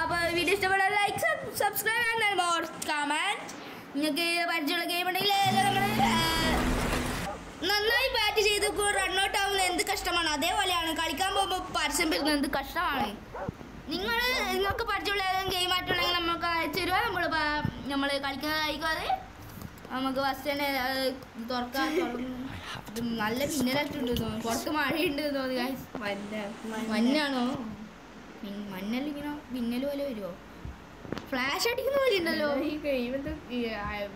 അപ്പോൾ വീഡിയോ ഇഷ്ടപ്പെട്ടാൽ like subscribe and more comment. നിങ്ങൾക്ക് പരിചയമുള്ള ഗെയിം ഉണ്ടെങ്കിൽ നന്നായി ബാറ്റ് ചെയ്ത് റണ്ണൗട്ട് ആവുന്നത് എന്ത് കഷ്ടമാണ്. അതേപോലെയാണ് കളിക്കാൻ പോകുമ്പോൾ പരസ്യം വരുന്നത് എന്ത് കഷ്ടമാണ്. നിങ്ങൾക്ക് പരിചയമുള്ള ഏതെങ്കിലും ഗെയിം ആയിട്ടുണ്ടെങ്കിൽ നമുക്ക് അയച്ചു തരുക. നമ്മൾ കളിക്കുന്നതായിക്കോതെ നമുക്ക് ഫസ്റ്റ് തന്നെ തുറക്കാൻ നല്ല മിന്നലായിട്ടുണ്ട് തോന്നുന്നു. പുറത്ത് മഴയുണ്ട് തോന്നി. മഞ്ഞാണോ? മഞ്ഞല്ല ഇങ്ങനെ മിന്നൽ പോലെ വരുമോ? ഫ്ലാഷ് അടിക്കുന്ന പോലെ ഉണ്ടല്ലോ ഈ ഗെയിം.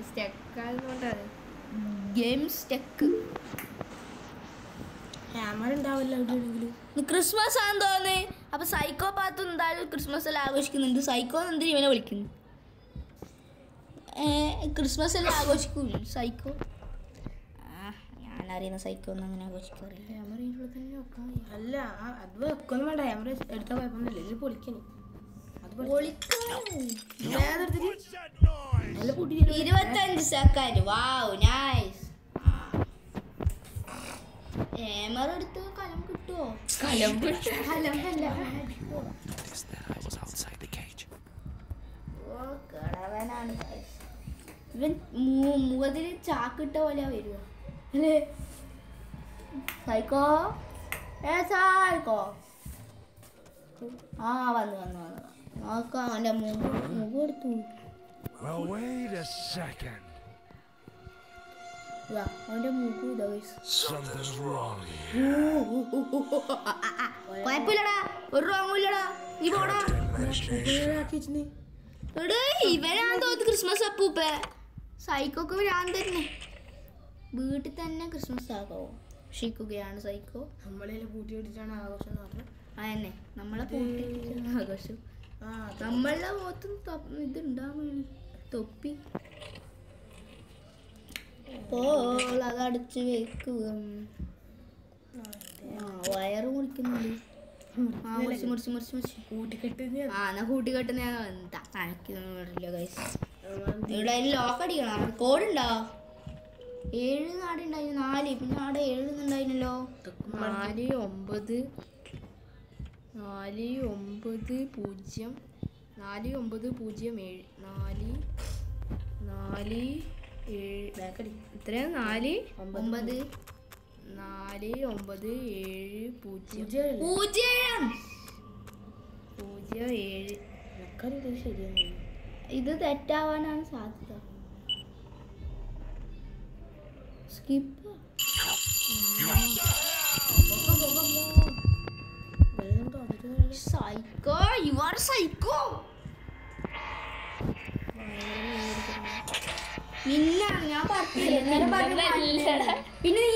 സ്റ്റെക്കായതുകൊണ്ടാണ് ഗെയിം സ്റ്റെക്ക്. ക്യാമറ ഉണ്ടാവില്ല എവിടെയെങ്കിലും. ക്രിസ്മസ് ആണെന്ന് തോന്നുന്നു. അപ്പോൾ സൈക്കോ പാത്ത് എന്തായാലും ക്രിസ്മസ് എല്ലാം ആഘോഷിക്കുന്നുണ്ട്. സൈക്കോ എന്തിനും ഇവനെ വിളിക്കുന്നു. ക്രിസ്മസ് എല്ലാം ആഘോഷിക്കൂല സൈക്കോ. ഞാനറിയുന്ന സൈക്കോ ഒന്നും അങ്ങനെ ആഘോഷിക്കാറില്ല. ക്യാമറ അല്ല അത് വെക്കൊന്നും വേണ്ട. ക്യാമറ എടുത്താൽ കുഴപ്പമൊന്നുമില്ല. ഇത് പൊളിക്കണേ. 25 സെക്കൻഡ്. Wow nice. ക്യാമറ എടുത്ത് കലം കിട്ടുമോ? കലമ്പല്ല. കടവനാണ് ഇവൻ. മുഖത്തിൽ ചാക്കിട്ട പോലെ വരുമോ അല്ലേ? സൈക്കോ സൈക്കോ വന്നു നോക്കാം. അവൻ്റെ മുഖം എടുത്തു. അവൻ്റെ മുഖം കുഴപ്പമില്ലടാ. ഒരു റോങ്ങുമില്ലടാ. നീ പോടാ. ഇവനാന്ന് തോന്നുന്നു ക്രിസ്മസ് അപ്പൂപ്പ. സൈക്കോക്ക് ഞാൻ തന്നെ വീട്ടിൽ തന്നെ ക്രിസ്മസ് ആഘോഷിക്കുകയാണ് സൈക്കോ. നമ്മളെ പൂട്ടി പിടിച്ചാണ് ആഘോഷം എന്ന് പറഞ്ഞത്. അതന്നെ നമ്മളെ പൂട്ടി ആഘോഷം. നമ്മളുടെ മുഖത്തും ഇതുണ്ടാവും തൊപ്പി. അപ്പോൾ അതടിച്ച് വെക്കുക. വയറ് മുറിക്കുന്നുണ്ട്. കൂട്ടിക്കെട്ടുന്ന എന്താ കണക്കില്ല ഗൈസ്. ഇവിടെ ലോക്ക് അടിക്കണം. കോഡുണ്ടോ? 7 നാടുണ്ടായിരുന്നു. 4 പിന്നെ അവിടെ 7 ഉണ്ടായിരുന്നല്ലോ. 49 ഇത്രയും 4 9 ശരിയാണ്. ഇത് തെറ്റാവാനാണ് സാധ്യത. Skip. Psycho you are psycho. മിന്നാണ് ഞാൻ പറഞ്ഞില്ല. പിന്നെ നീ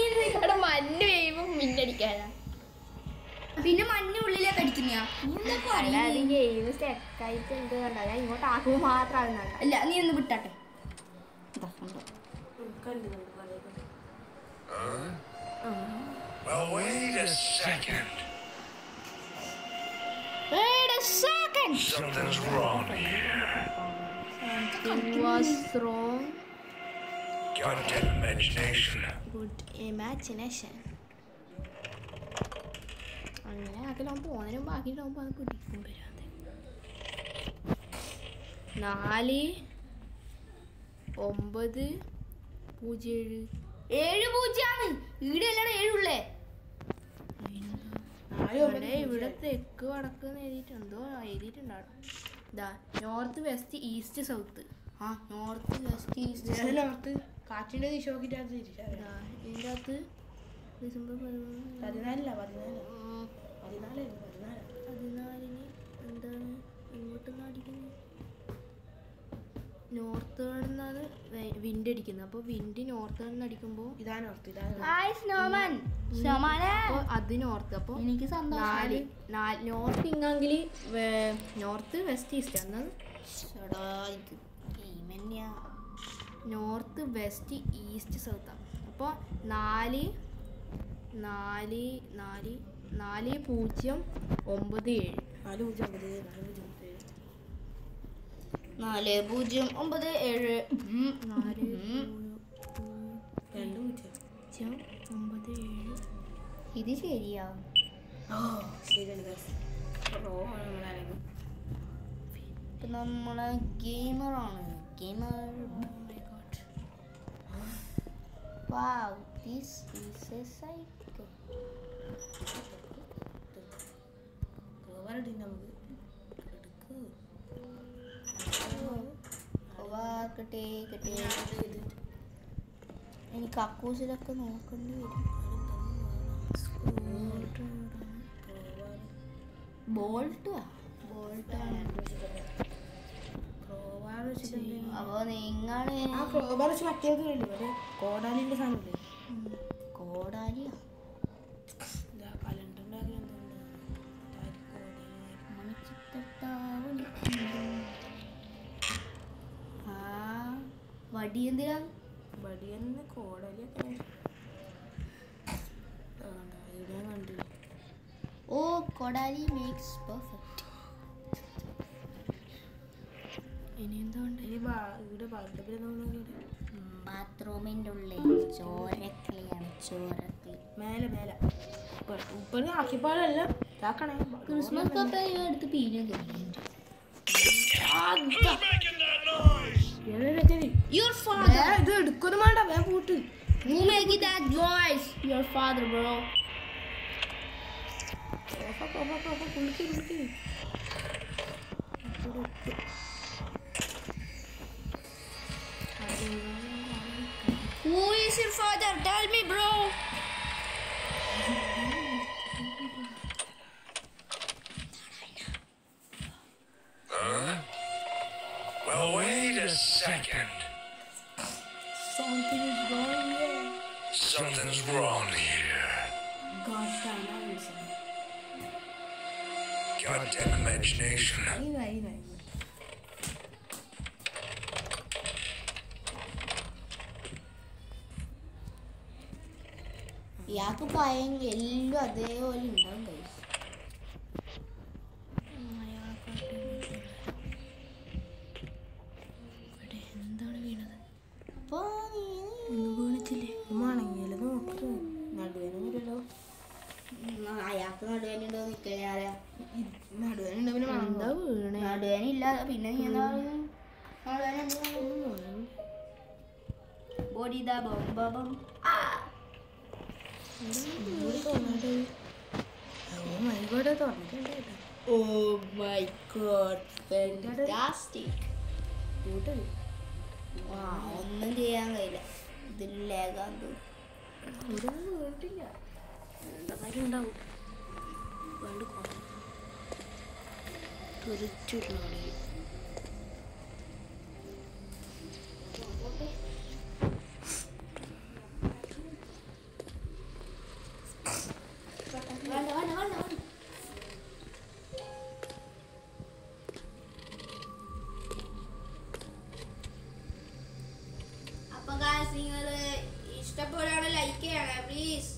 മഞ്ഞ് പെയ്യുമ്പോ മിന്നടിക്കാനാ. പിന്നെ മഞ്ഞ് ഉള്ളിലേക്ക് അടിക്കുന്ന ഗെയിം സ്റ്റെക്കായിട്ട് എന്ത് കണ്ടാ ഞാൻ ഇങ്ങോട്ട് ആക്കുമ്പോൾ മാത്രം. അല്ല നീ ഒന്ന് വിട്ടാട്ടെ. Wait a second. Something's wrong here. Something was wrong. Good imagination. അങ്ങനെ ആക്കലാവും. പോകുന്നതിനും ബാക്കിയിട്ടാവുമ്പോൾ അത് കുടിക്കും വരാതെ. 4 9 0 7 0 ഇവിടെ അല്ലാതെ 7 ഉള്ളേ. ഇവിടെ തെക്ക് വടക്ക് എഴുതിയിട്ടുണ്ടോ? എഴുതിയിട്ടുണ്ടാവും. ഇതാ north west east south. North west east north കാറ്റിന്റെ ദിശ നോക്കിയിട്ട് ഇതിൻ്റെ അകത്ത് ഡിസംബർ 14 എന്താണ് ഇങ്ങോട്ട് അടിക്കുന്നത്? നോർത്ത് നിന്നാണ് വിൻഡ് അടിക്കുന്നത്. അപ്പോൾ വിൻഡ് നോർത്ത് നിന്ന് അടിക്കുമ്പോൾ ഇതാണ് നോർത്ത്. അത് നോർത്ത്. അപ്പോൾ എനിക്ക് നോർത്ത് ഇങ്ങെങ്കിൽ നോർത്ത് വെസ്റ്റ് ഈസ്റ്റ് എന്നാണ്. നോർത്ത് വെസ്റ്റ് ഈസ്റ്റ് സൗത്താണ്. അപ്പോൾ 4 0 9 7 ഇത് ശരിയാവും. ഇപ്പം നമ്മളെ ഗെയിമറാണ് gamer. Wow, this is a cycle. എനിക്ക് കക്കൂസിലൊക്കെ നോക്കേണ്ടി വരും. ബോൾട്ടാണ് അപ്പൊ നിങ്ങള് കോടാലിന്റെ സാധനമില്ലേ കോടാലിയോ വടി എന്തിനാ വടിയെന്ന് കോടാലിയൊക്കെ കണ്ടില്ല. ഓ കൊടാലി മേക്സ് പെർഫെക്റ്റ്. ഇനി എന്തുകൊണ്ട് ഇവിടെ ബാത്റൂമിൻ്റെ ഉള്ളിൽ ചോരക്കളിയാണ് ചോരക്കളി. മേലെ മേലെ ഉപ്പന് ആക്കിപ്പാടല്ല ഇതാക്കണേ. ക്രിസ്മസ് പപ്പ എടുത്ത് പീഞ്ഞു തോന്നിയിട്ടുണ്ട്. ഇത് എടുക്കൊന്നും വേണ്ട വേഗം പൂട്ട്. Who making that noise? Your father, bro. Who is your father? Tell me, bro. Well, wait a second. Something is wrong here. Something's wrong here. Gosh, dynamics. Goddamn imagination. Right. ഇയാൾക്ക് ഭയം എല്ലാം അതേപോലെ ഉണ്ടാവും guys. എന്താണ് വീണത്? അപ്പൊ വീണിട്ടില്ലേ? ഉമ്മാണെങ്കിലത് നോക്ക്. നടുവേനല്ലോ. അയാൾക്ക് നടുവേനുണ്ടോ നിൽക്കാ നടുവേനുണ്ട് പിന്നെ എന്താ വീണേ? നടുവേനില്ല പിന്നെ ബോഡി ദാ ബം Oh my god, fantastic. ഒന്നും ചെയ്യാൻ കഴിയില്ല. ഇതിൽ ലേഖാണ്ട് വീട്ടില്ല. എന്താ കാര്യം ഉണ്ടാവും? വേണ്ട തെറിച്ചിരുന്നോളി. അപ്പൊ നിങ്ങൾ ഇഷ്ടപ്പോലാണ് ലൈക്ക് ചെയ്യണേ പ്ലീസ്.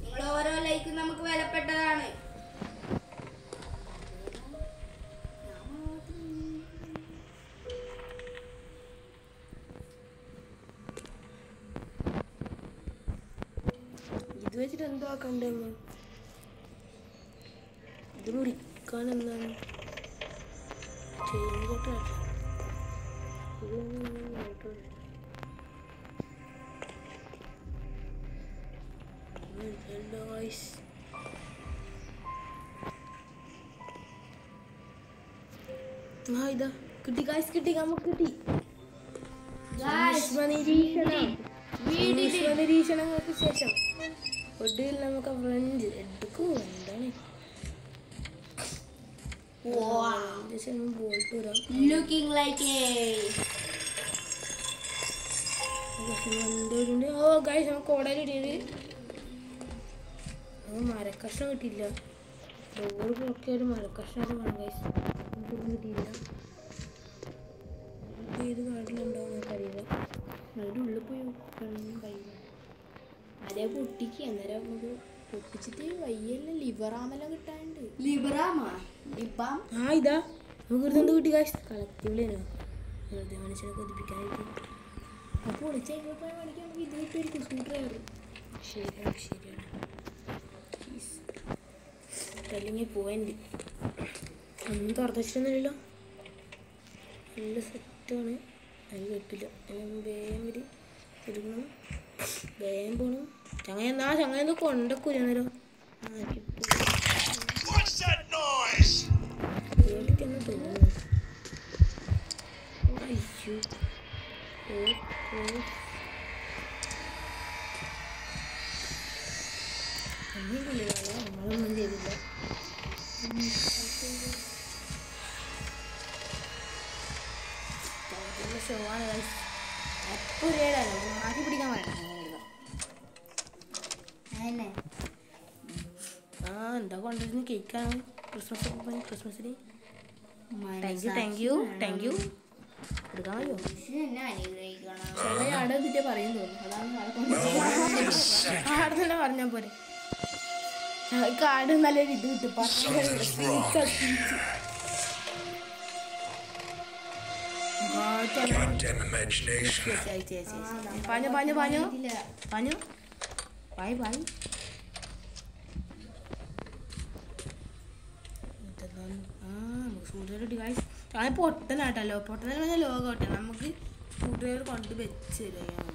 നിങ്ങൾ ഓരോ ലൈക്കും നമുക്ക് വിലപ്പെട്ടതാണ്. ഇത് വെച്ചിട്ട് എന്തോ ആക്കണ്ടെന്ന് ഇത് മുറിക്കാൻ എന്താണ് ചെയ്തിട്ട് ഇതാ കിട്ടി ഗായ്സ്, കിട്ടി നമുക്ക് കിട്ടി. നിരീക്ഷണങ്ങൾക്ക് ശേഷം ഒടുവിൽ നമുക്ക് ഫ്രഞ്ച് എടുക്കും. എന്താണ് ബോൾട്ട് വരാം. Looking like a oh guys നമുക്ക് കോടയിലിട്ടിട്ട് മരക്കഷ്ണം കിട്ടിയില്ല. ഡോറ് ഒക്കെ ഒരു മരക്കഷ്ണം വേണം ഗായ്സ്. കിട്ടിയില്ല. ഏത് കാട്ടിലുണ്ടാവും നമുക്കറിയില്ല. അതിൻ്റെ ഉള്ളിൽ പോയി കഴിയില്ല. അതേ പൊട്ടിക്ക് അന്നേരം നമുക്ക് പൊട്ടിച്ചിട്ട് വയ്യെല്ലാം ലിവറാമെല്ലാം കിട്ടാനുണ്ട്. ഇതാ നമുക്ക് ഇരുന്ന് കിട്ടി ഗായ്സ്. കളക്റ്റീവിലേനോ വെറുതെ മനുഷ്യനെ കൊതിപ്പിക്കാനായിട്ട്. അപ്പോൾ വിളിച്ചെങ്കിൽ പോയി മേടിക്കുകയാണെങ്കിൽ ഇത് കിട്ടുമായിരിക്കും. സ്ക്രൂ ഡ്രൈവർ ശരിയാണ്. അല്ലെങ്കിൽ പോയിന്റ് ഒന്നും തുറന്നിട്ടൊന്നുമില്ലല്ലോ. നല്ല സെറ്റാണ്. അതിന് കുഴപ്പമില്ല. അതിന് വേഗം വരും എടുക്കണം, വേഗം പോകണം. ചങ്ങ കൊണ്ടക്കൂല നേരം പേടിക്കുന്നു തോന്നുന്നു. അയ്യോ നമ്മളൊന്നും ചെയ്തില്ല. ഷോ ആണ് എപ്പോൾ മാറ്റി പിടിക്കാൻ പറയണം. അതന്നെ എന്താ കൊണ്ടിരുന്ന കേക്കാണ് ക്രിസ്മസിന്. താങ്ക് യു എടുക്കാൻ കഴിയോ? അവിടെ എന്നിട്ടേ പറയും തോന്നുന്നു. അതാണ് ആടെ തന്നെ പറഞ്ഞാൽ പോരെ. കാട് നല്ലൊരു ഇത് കിട്ടും. പൊട്ടനാട്ടല്ലോ. പൊട്ടന ലോകട്ടെ നമുക്ക് സ്കൂട്ടർ കൊണ്ട് വെച്ച് തരാൻ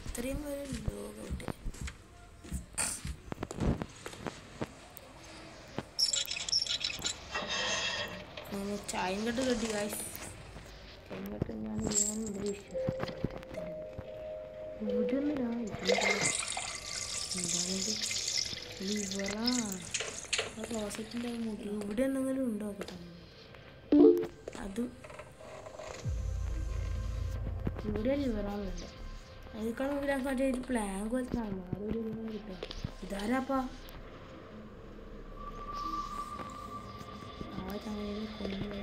ഇത്രയും ഒരു ലോകട്ടെ. ചായം കെട്ട് കെട്ടി ഗായ്സ്. ചായം കെട്ട് ഞാൻ ലിവറാ ക്ലോസറ്റിൻ്റെ മുടി ഇവിടെ എന്തെങ്കിലും ഉണ്ടോ കേട്ടോ? അത് ഇവിടെ ലിവറാണുണ്ട്. അതിനേക്കാൾ മുമ്പിൽ മറ്റേ ഒരു പ്ലാങ്ക് പോലത്തെ അതൊരു കിട്ടും. ഇതാരാപ്പാ? ആ ചങ്ങനയിൽ കൊണ്ടു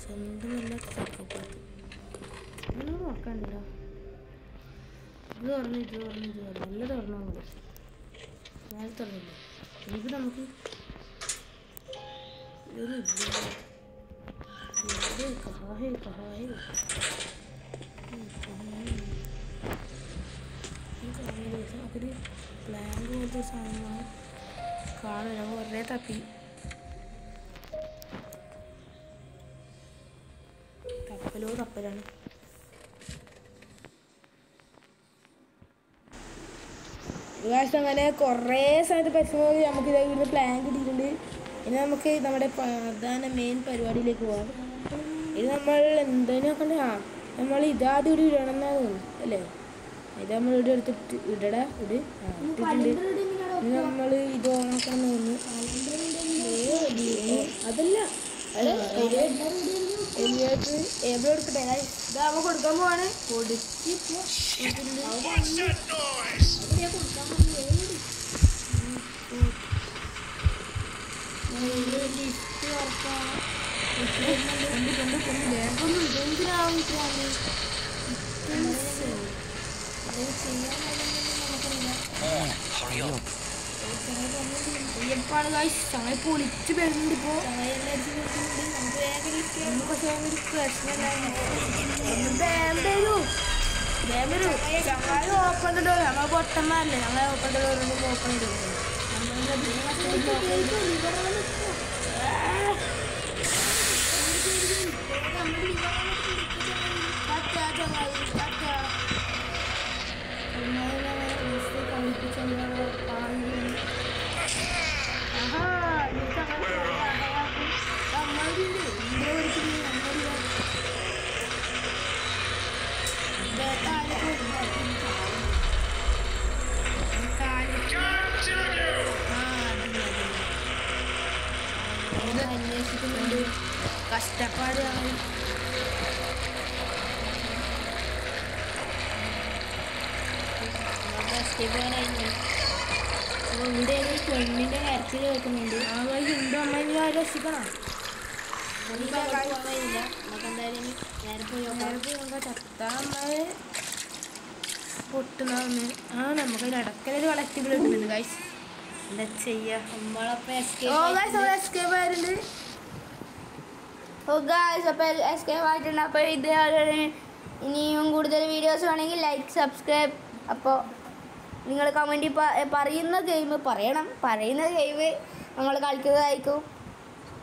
സ്വന്തമല്ല ചക്കപ്പാട്ട് ഇതൊന്നും നോക്കണ്ടല്ലോ. ഇത് തുറന്നു നല്ല തുറന്നാൽ മതി. നേരെ തുറന്നില്ല. ഇനിയിപ്പോൾ നമുക്ക് ഇതൊരു നമുക്കൊരു പ്ലാങ്ക് പോലത്തെ സാധനമാണ് കാണും. ഞങ്ങൾ കുറേ തപ്പി തപ്പലാണ്. അങ്ങനെ കുറേ സമയത്ത് പരിശ്രമം നമുക്ക് ഇതേപോലെ പ്ലാൻ കിട്ടിയിട്ടുണ്ട്. ഇനി നമുക്ക് നമ്മുടെ പ്രധാന മെയിൻ പരിപാടിയിലേക്ക് പോകാം. ഇത് നമ്മൾ എന്തെങ്കിലും കണ്ട നമ്മൾ ഇതാദ്യം ഇവിടെ ഇടണമെന്നാണ് തോന്നുന്നു അല്ലേ? ഇത് നമ്മൾ ഇവിടെ എടുത്തിട്ട് ഇട്ടിട്ടുണ്ട്. ഇനി നമ്മൾ ഇത് ഓണാക്കണം തോന്നുന്നു. അതല്ല എവിടെ എടുക്കട്ടെ? ഇതാവുമ്പോ കൊടുക്കാൻ പോവാണ്. ചങ്ങ പൊളിച്ച് വരുന്നുണ്ട്. ഇപ്പോൾ ചങ്ങായി ഓപ്പൺ ഡോർ. ഞങ്ങൾ പൊട്ടന്മാരല്ലേ, ഞങ്ങളെ ഓപ്പൺ ഡോർ ഓപ്പൺ ചെയ്തു. അന്വേഷിക്കുന്നുണ്ട്. കഷ്ടപ്പാടാണ്. ഇവിടെ പെണ്ണിന്റെ കരച്ചിൽ കേൾക്കുന്നുണ്ട്. ആ വഴി ഉണ്ടോ അമ്മ? ഇനി രക്ഷിക്കണം. എന്തായാലും നേരെ പോയി ചത്താമ്മയെ പൊട്ടുന്ന നമുക്ക് ഇടയ്ക്കൊരു കളക്റ്റബിൾ കിട്ടുന്നുണ്ട് ഗൈസ്. എന്താ ചെയ്യാ? നമ്മളപ്പോൾ എസ്കേപ്പ് ആയിട്ടുണ്ട്. എസ്കേപ്പ് ആയിട്ടുണ്ട്. അപ്പോൾ ഇതേപോലെ ഇനിയും കൂടുതൽ വീഡിയോസ് വേണമെങ്കിൽ ലൈക്ക് സബ്സ്ക്രൈബ്. അപ്പോൾ നിങ്ങൾ കമൻറ്റിൽ പറയുന്ന ഗെയിം പറയണം. പറയുന്ന ഗെയിം നമ്മൾ കളിക്കുന്നതായിരിക്കും.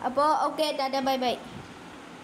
അപ്പോൾ ഓക്കെ, ടാറ്റ ബൈ ബൈ.